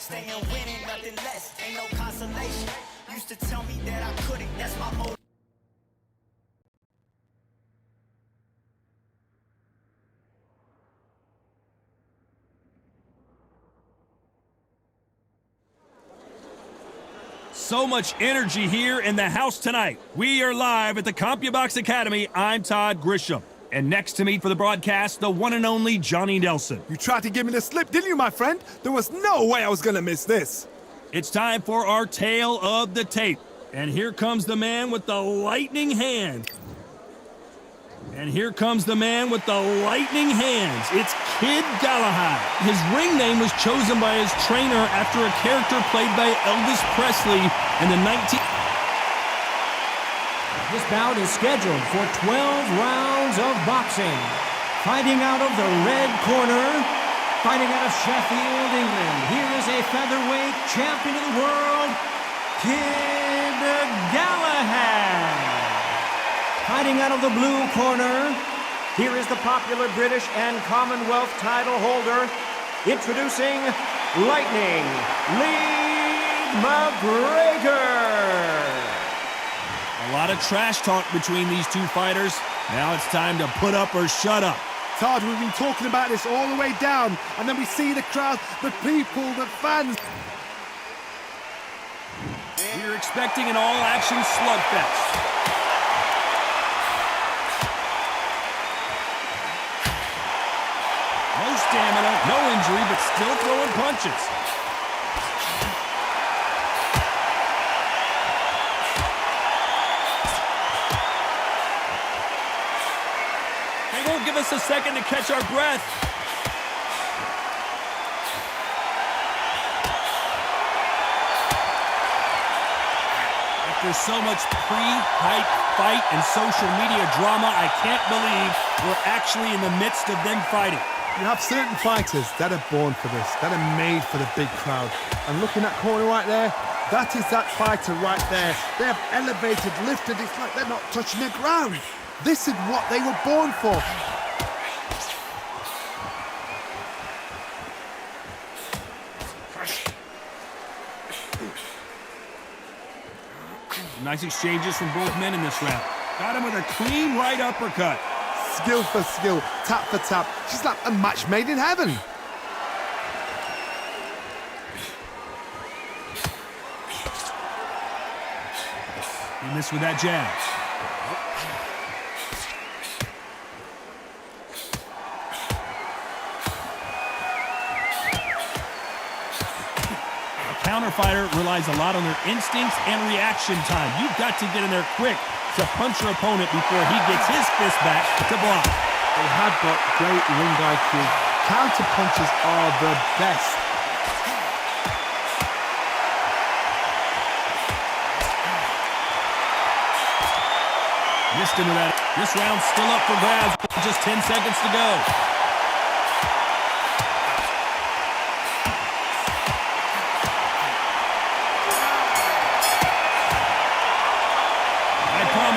Staying winning, nothing less, ain't no consolation. Used to tell me that I couldn't, that's my motivation. So much energy here in the house tonight. We are live at the CompuBox Academy. I'm Todd Grisham. And next to me for the broadcast, the one and only Johnny Nelson. You tried to give me the slip, didn't you, my friend? There was no way I was going to miss this. It's time for our tale of the tape. And here comes the man with the lightning hand. And here comes the man with the lightning hands. It's Kid Galahad. His ring name was chosen by his trainer after a character played by Elvis Presley in the 19... This bout is scheduled for 12 rounds of boxing. Fighting out of the red corner, fighting out of Sheffield, England, here is a featherweight champion of the world, Kid Galahad. Fighting out of the blue corner, here is the popular British and Commonwealth title holder, introducing Lightning Lee Mcgregor. A lot of trash talk between these two fighters. Now it's time to put up or shut up. Todd, we've been talking about this all the way down, and then we see the crowd, the people, the fans. We're expecting an all-action slugfest. No stamina, no injury, but still throwing punches. They won't give us a second to catch our breath. After so much pre-hype fight and social media drama, I can't believe we're actually in the midst of them fighting. You have certain fighters that are born for this, that are made for the big crowd. And looking at that corner right there, that is that fighter right there. They have elevated, lifted, it's like they're not touching the ground. This is what they were born for. Nice exchanges from both men in this round. Got him with a clean right uppercut. Skill for skill, tap for tap. She's like a match made in heaven. He missed with that jab. A counter fighter relies a lot on their instincts and reaction time. You've got to get in there quick to punch your opponent before he gets his fist back to block. They have got great ring IQ. Counter punches are the best. Missed him with that. This round's still up for grabs. Just 10 seconds to go.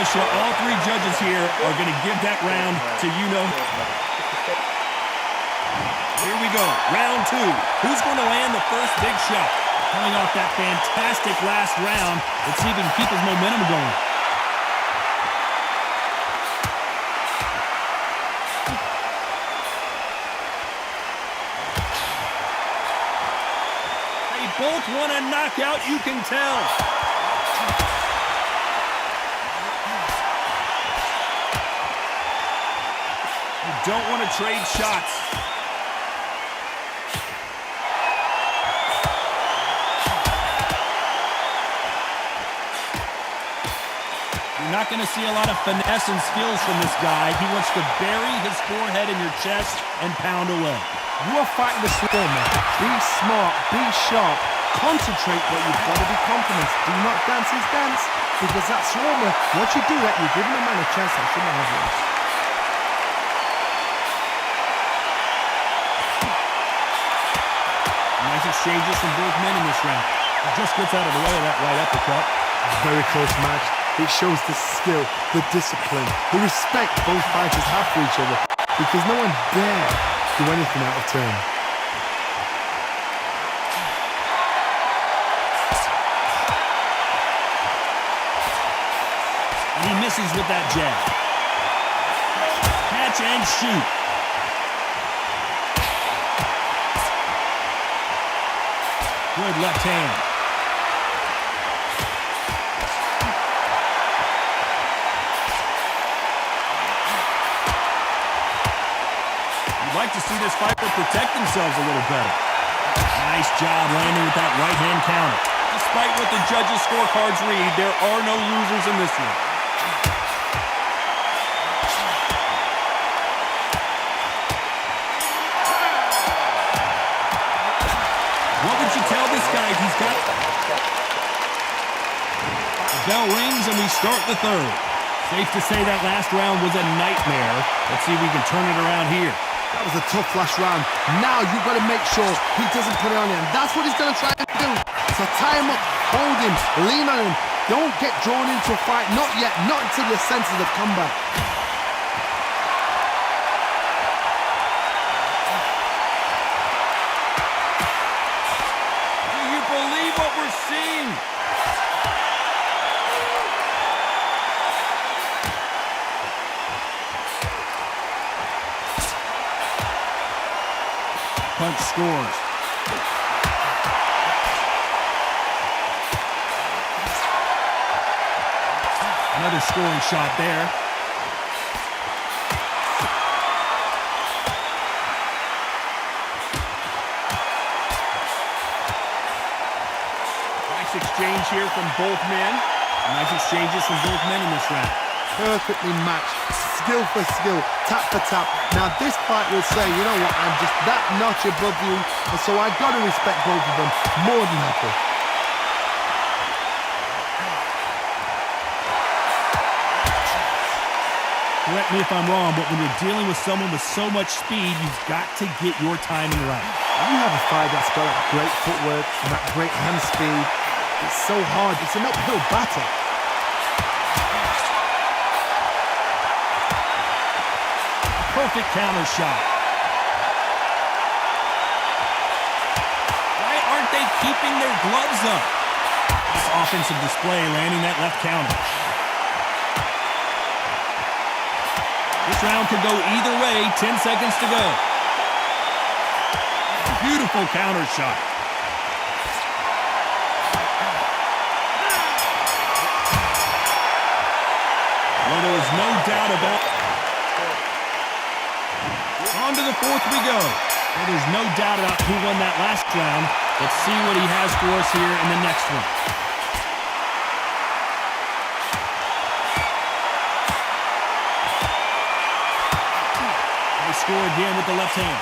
Sure, all three judges here are going to give that round to you-know. Here we go, round two. Who's going to land the first big shot? Coming off that fantastic last round, let's see if he can keep his momentum going. They both want a knockout, you can tell. Don't want to trade shots. You're not going to see a lot of finesse and skills from this guy. He wants to bury his forehead in your chest and pound away. You are fighting the stormer. Be smart, be sharp. Concentrate, but you've got to be confident. Do not dance his dance, because that stormer, once you do that, you're giving a man a chance that shouldn't have lost. Nice exchanges from both men in this round. He just gets out of the way of that right uppercut. Very close match. It shows the skill, the discipline, the respect both fighters have for each other, because no one dare do anything out of turn. And he misses with that jab. Catch and shoot. Good left hand. You'd like to see this fighter protect themselves a little better. Nice job landing with that right-hand counter. Despite what the judges' scorecards read, there are no losers in this one. What would you tell this guy? He's got... The bell rings and we start the third. Safe to say that last round was a nightmare. Let's see if we can turn it around here. That was a tough last round. Now you've got to make sure he doesn't put it on you. And that's what he's going to try to do. So tie him up, hold him, lean on him. Don't get drawn into a fight. Not yet. Not until your senses have come back. Do you believe what we're seeing? Punch scores. Another scoring shot there. Nice exchange here from both men. Nice exchanges from both men in this round. Perfectly matched. Skill for skill, tap for tap. Now this fight will say, you know what, I'm just that notch above you, and so I got to respect both of them more than happy. Correct me if I'm wrong, but when you're dealing with someone with so much speed, you've got to get your timing right. You have a fight that's got that great footwork and that great hand speed. It's so hard. It's an uphill battle. Perfect counter shot. Why aren't they keeping their gloves up? This offensive display landing that left counter. This round could go either way. 10 seconds to go. Beautiful counter shot. Well, there is no doubt about it. On to the fourth we go. Well, there's no doubt about who won that last round. Let's see what he has for us here in the next one. They score again with the left hand.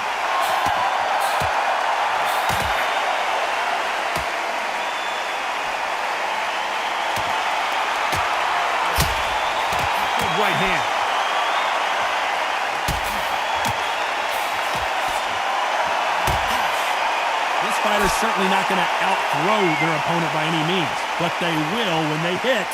Good right hand. Fighters certainly not going to out-throw their opponent by any means, but they will, when they hit,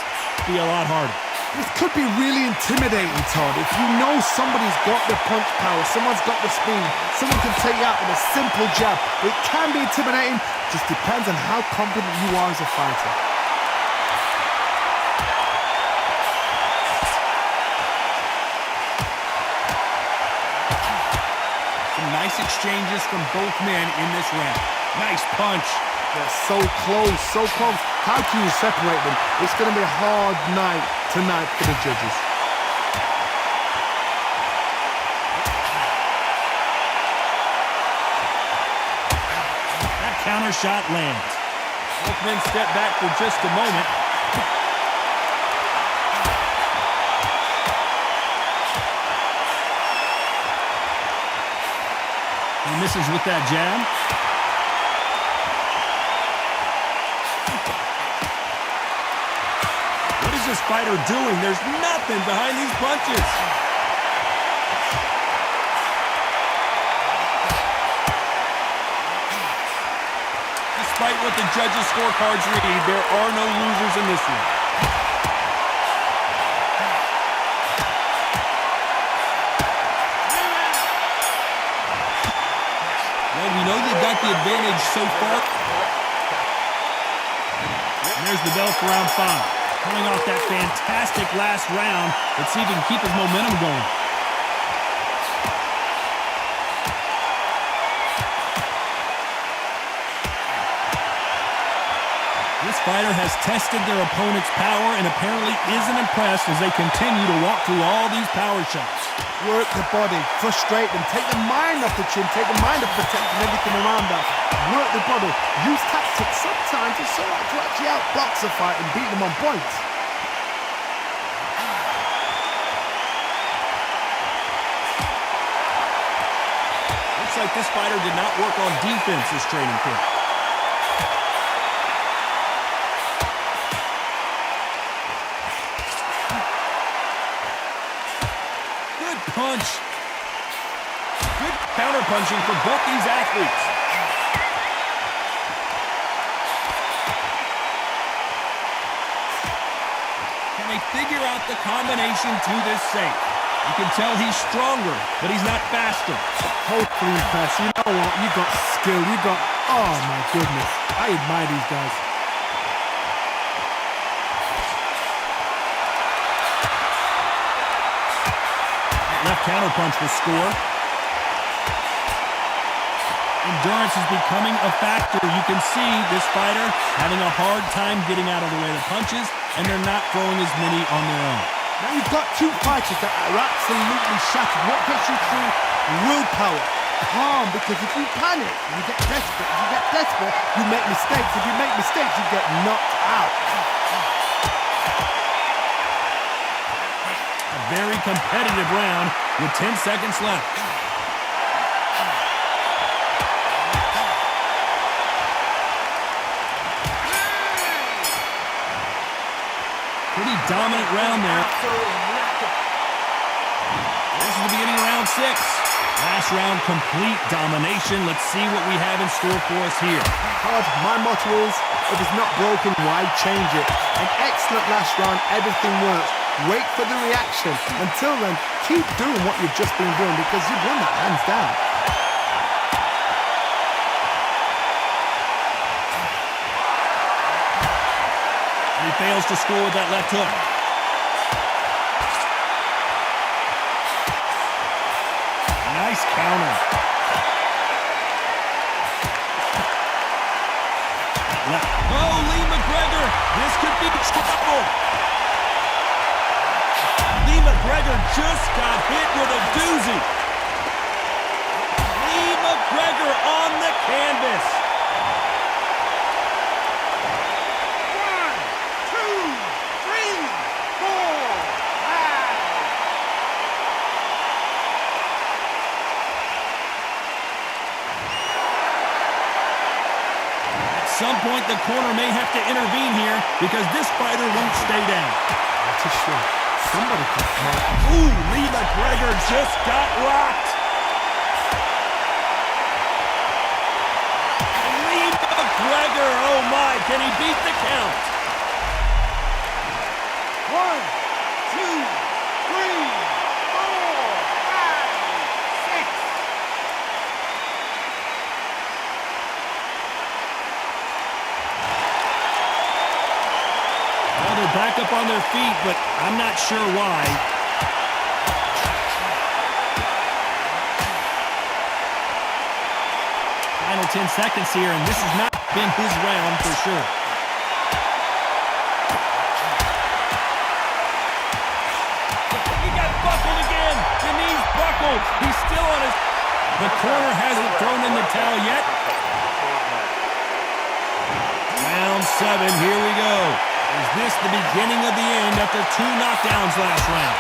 be a lot harder. This could be really intimidating, Todd. If you know somebody's got the punch power, someone's got the speed, someone can take you out with a simple jab. It can be intimidating, just depends on how confident you are as a fighter. Some nice exchanges from both men in this round. Nice punch. They're so close, so close. How can you separate them? It's going to be a hard night tonight for the judges. That counter shot lands. Both men step back for just a moment. He misses with that jab. What is this fighter doing? There's nothing behind these punches. Despite what the judges' scorecards read, there are no losers in this one. Well, we know you've got the advantage so far. And there's the bell for round 5. Coming off that fantastic last round, let's see if he can keep his momentum going. This fighter has tested their opponent's power and apparently isn't impressed as they continue to walk through all these power shots. Work the body, frustrate them, take the mind off the chin, take the mind off protecting everything around that. Work the body, use tactics sometimes to actually outbox a fight and beat them on points. Looks like this fighter did not work on defense this training camp. Punch. Good counter-punching for both these athletes. Can they figure out the combination to this safe? You can tell he's stronger, but he's not faster. Totally impressed. You know what? You got skill. You got... Oh, my goodness. I admire these guys. Left counterpunch will score. Endurance is becoming a factor. You can see this fighter having a hard time getting out of the way of the punches, and they're not throwing as many on their own. Now you've got two fighters that are absolutely shattered. What gets you through? Willpower. Calm, because if you panic, you get desperate. If you get desperate, you make mistakes. If you make mistakes, you get knocked out. Very competitive round with 10 seconds left. Pretty dominant round there. This is the beginning of round 6. Last round, complete domination. Let's see what we have in store for us here. Todd, my motto is, if it's not broken, why change it? An excellent last round, everything works. Wait for the reaction. Until then, keep doing what you've just been doing because you've won that hands down. And he fails to score with that left hook. Nice counter. Left. Oh, Lee Mcgregor. This could be trouble. Mcgregor just got hit with a doozy. Lee Mcgregor on the canvas. 1, 2, 3, 4, 5. At some point, the corner may have to intervene here because this fighter won't stay down. That's a shot. Somebody can come out. Ooh, Lee Mcgregor just got rocked. Lee Mcgregor, oh my, can he beat the count? 1, 2, 3, 4, 5, 6. Well, they're back up on their feet, but I'm not sure why. Final 10 seconds here, and this has not been his round for sure. He got buckled again. The knee's buckled. He's still on his... The corner hasn't thrown in the towel yet. Round 7, here we go. Is this the beginning of the end after 2 knockdowns last round?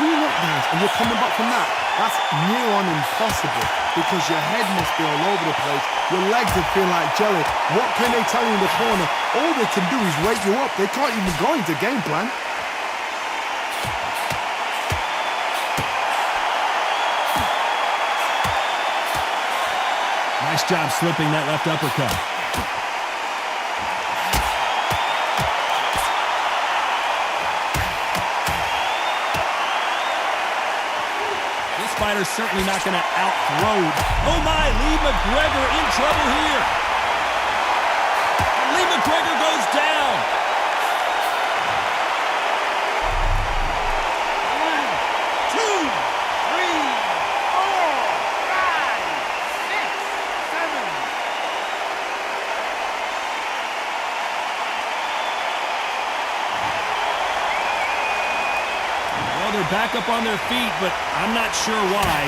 2 knockdowns and you're coming back from that? That's near on impossible because your head must be all over the place. Your legs would feel like jelly. What can they tell you in the corner? All they can do is wake you up. They can't even go into game plan. Nice job slipping that left uppercut. Fighter's certainly not going to out-throw. Oh my, Lee Mcgregor in trouble here. And Lee Mcgregor goes down. are back up on their feet, but I'm not sure why.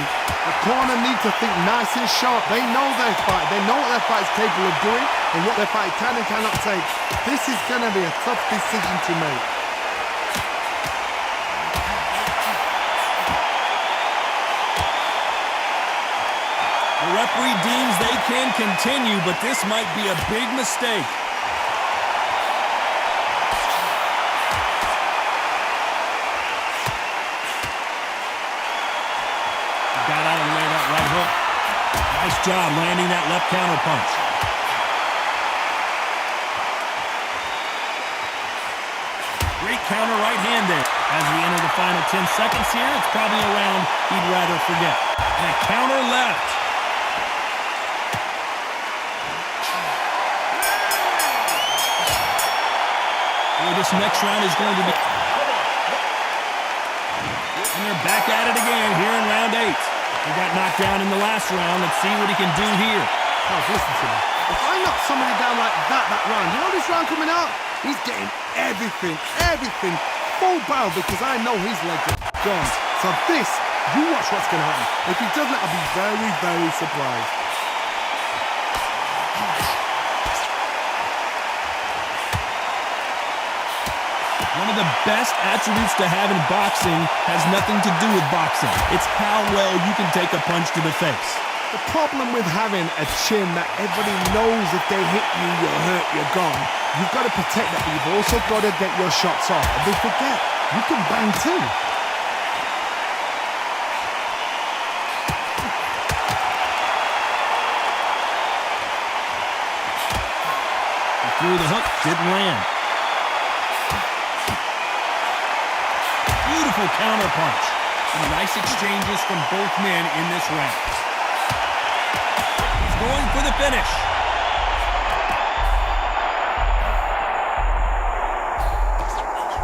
The corner need to think nice and sharp. They know their fight. They know what their fight is capable of doing and what their fight can and cannot take. This is going to be a tough decision to make. The referee deems they can continue, but this might be a big mistake. Got out of the way of that right hook. Nice job landing that left counter punch. Great counter right hand there. As we enter the final 10 seconds here, it's probably a round he'd rather forget. And a counter left. This next round is going to be... And they're back at it again here in round 8. He got knocked down in the last round. Let's see what he can do here. Oh, listen to me. If I knock somebody down like that round, you know this round coming out? He's getting everything, full barrel because I know his legs are gone. So this, you watch what's going to happen. If he doesn't, I'll be very, very surprised. One of the best attributes to have in boxing has nothing to do with boxing. It's how well you can take a punch to the face. The problem with having a chin that everybody knows if they hit you, you're hurt, you're gone. You've got to protect that, but you've also got to get your shots off. And they forget, you can bang too. He threw the hook, didn't land. Beautiful counter punch. Some nice exchanges from both men in this round. He's going for the finish.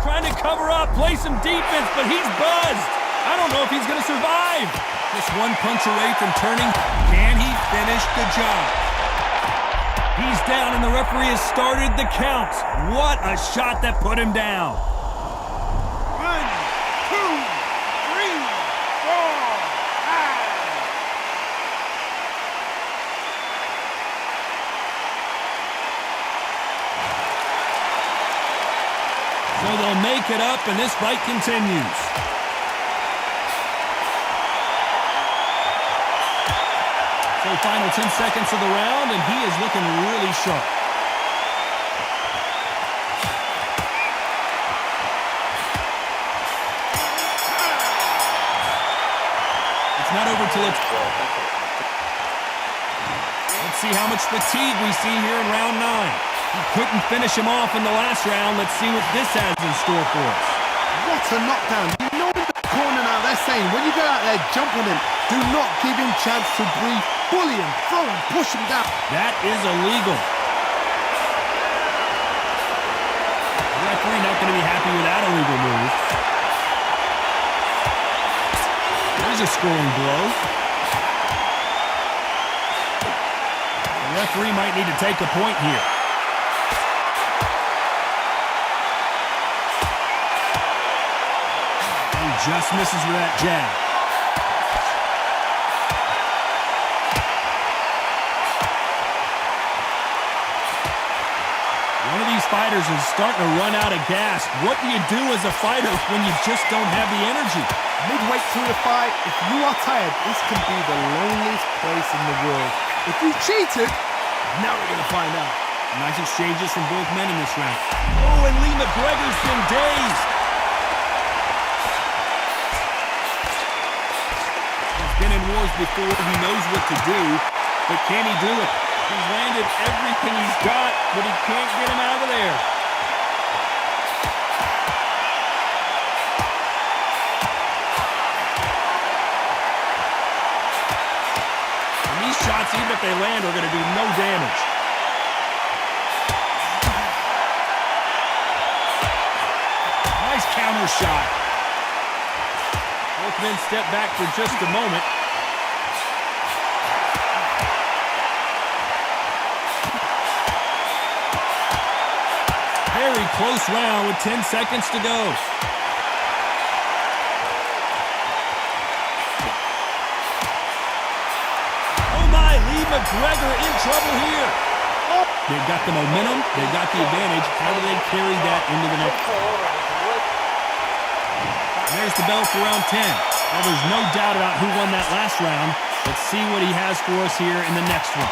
Trying to cover up, play some defense, but he's buzzed. I don't know if he's going to survive. Just one punch away from turning. Can he finish the job? He's down and the referee has started the count. What a shot that put him down. So they'll make it up, and this fight continues. So final 10 seconds of the round, and he is looking really sharp. It's not over till it's... Let's see how much fatigue we see here in round 9. He couldn't finish him off in the last round. Let's see what this has in store for us. What a knockdown. You know in the corner now they're saying, when you go out there, jump on him. Do not give him chance to breathe. Bully him, throw him, push him down. That is illegal. The referee not going to be happy with that illegal move. There's a scoring blow. The referee might need to take a point here. Just misses with that jab. One of these fighters is starting to run out of gas. What do you do as a fighter when you just don't have the energy? Midway through the fight, if you are tired, this can be the loneliest place in the world. If you cheated, now we're going to find out. Nice exchanges from both men in this round. Oh, and Lee McGregor's been dazed. Been in wars before, he knows what to do, but can he do it? He's landed everything he's got, but he can't get him out of there. And these shots, even if they land, are going to do no damage. Nice counter shot. Both men step back for just a moment. Very close round with 10 seconds to go. Mcgregor in trouble here. They've got the momentum. They've got the advantage. How do they carry that into the next? There's the bell for round 10. Well, there's no doubt about who won that last round. Let's see what he has for us here in the next one.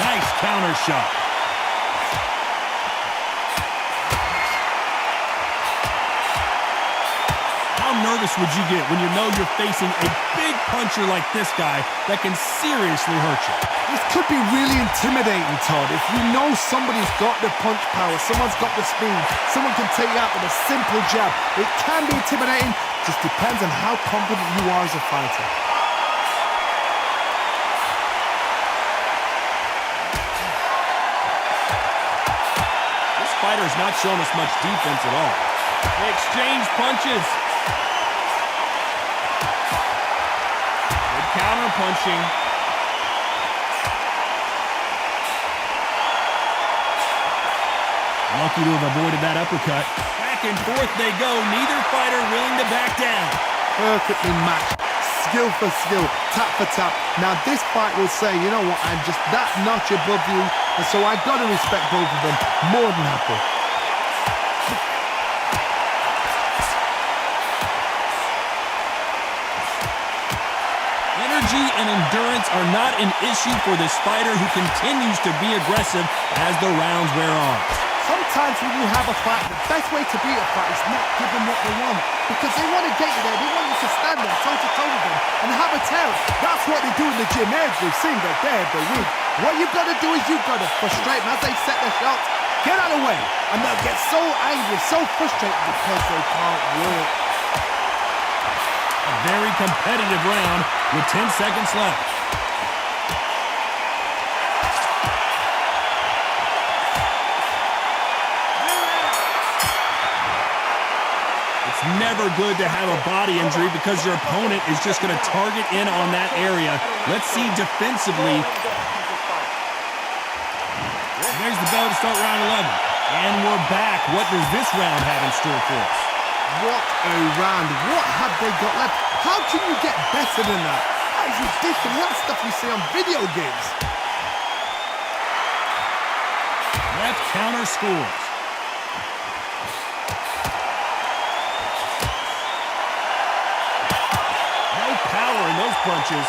Nice counter shot. How nervous would you get when you know you're facing a big puncher like this guy that can seriously hurt you? This could be really intimidating, Todd. If you know somebody's got the punch power, someone's got the speed, someone can take you out with a simple jab. It can be intimidating. Just depends on how confident you are as a fighter. This fighter has not shown us much defense at all. They exchange punches. Good counter punching. Lucky to have avoided that uppercut. Back and forth they go. Neither fighter willing to back down. Perfectly matched. Skill for skill, tap for tap. Now this fight will say, you know what, I'm just that notch above you, and so I've got to respect both of them more than happy. Energy and endurance are not an issue for this fighter who continues to be aggressive as the rounds wear on. Sometimes when you have a fight, the best way to beat a fight is not give them what they want. Because they want to get you there, they want you to stand there toe-to-toe with them and have a tear. That's what they do in the gym every single day of the week. What you've got to do is you've got to frustrate them as they set their shots. Get out of the way. And they'll get so angry, so frustrated because they can't work. A very competitive round with 10 seconds left. It's never good to have a body injury because your opponent is just going to target in on that area. Let's see defensively. There's the bell to start round 11. And we're back. What does this round have in store for us? What a round. What have they got left? How can you get better than that? That is ridiculous. That's stuff you see on video games. Left counter scores. No power in those punches.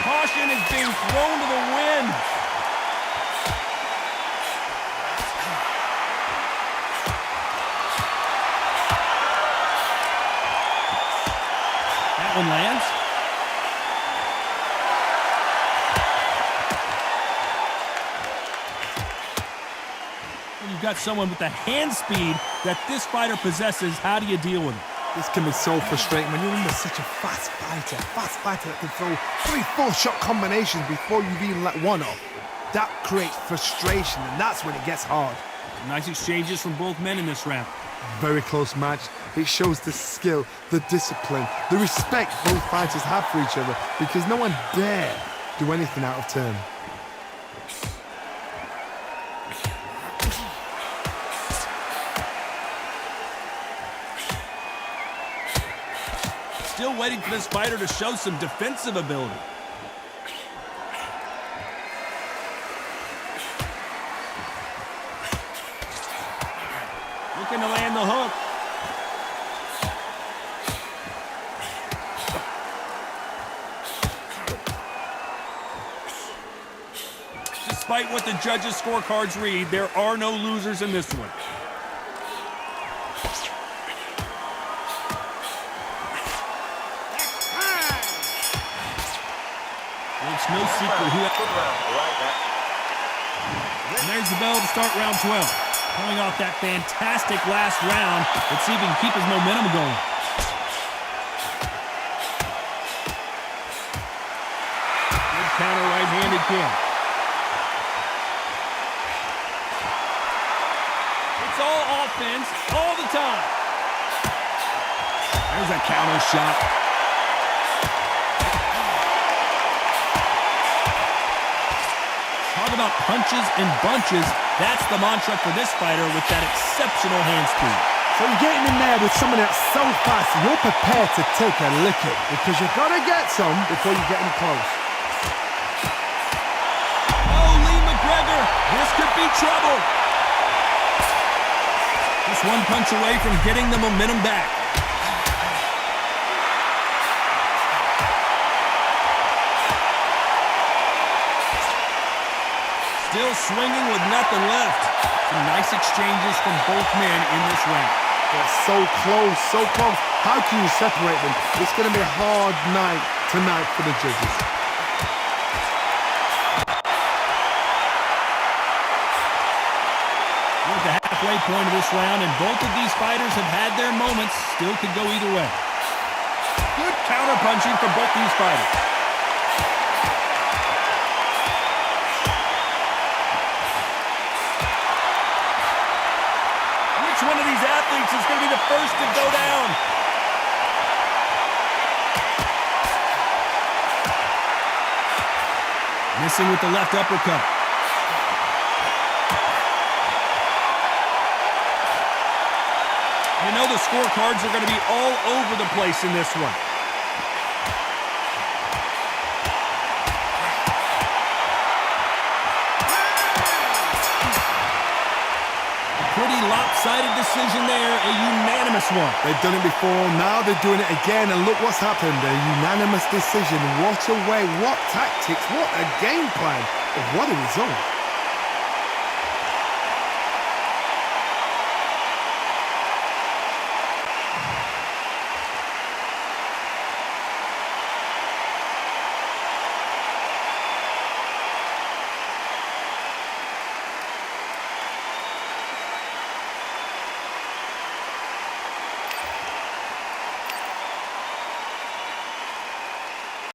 Caution is being thrown to the wind. That one lands. When you've got someone with the hand speed that this fighter possesses, how do you deal with it? This can be so frustrating when you're under such a fast fighter that can throw 3-4 shot combinations before you've even let one off. That creates frustration, and that's when it gets hard. Nice exchanges from both men in this round. Very close match. It shows the skill, the discipline, the respect both fighters have for each other, because no one dare do anything out of turn. Still waiting for this fighter to show some defensive ability. Looking to land the hook. Despite what the judges' scorecards read, there are no losers in this one. It's no secret who... And there's the bell to start round 12. Coming off that fantastic last round, let's see if he can keep his momentum going. Good counter right-handed kick. It's all offense all the time. There's a counter shot. Talk about punches and bunches. That's the mantra for this fighter with that exceptional hand speed. So you're getting in there with someone that's so fast, you're prepared to take a licking because you've got to get some before you get in close. Oh, Mcgregor, this could be trouble. Just one punch away from getting the momentum back. Still swinging with nothing left. Some nice exchanges from both men in this round. They're so close, so close. How can you separate them? It's going to be a hard night tonight for the judges. We're at the halfway point of this round, and both of these fighters have had their moments. Still could go either way. Good counter-punching from both these fighters. Which one of these athletes is going to be the first to go down? Missing with the left uppercut. You know the scorecards are going to be all over the place in this one. Pretty lopsided decision there, a unanimous one. They've done it before, now they're doing it again, and look what's happened. A unanimous decision. What a way, what tactics, what a game plan, what a result.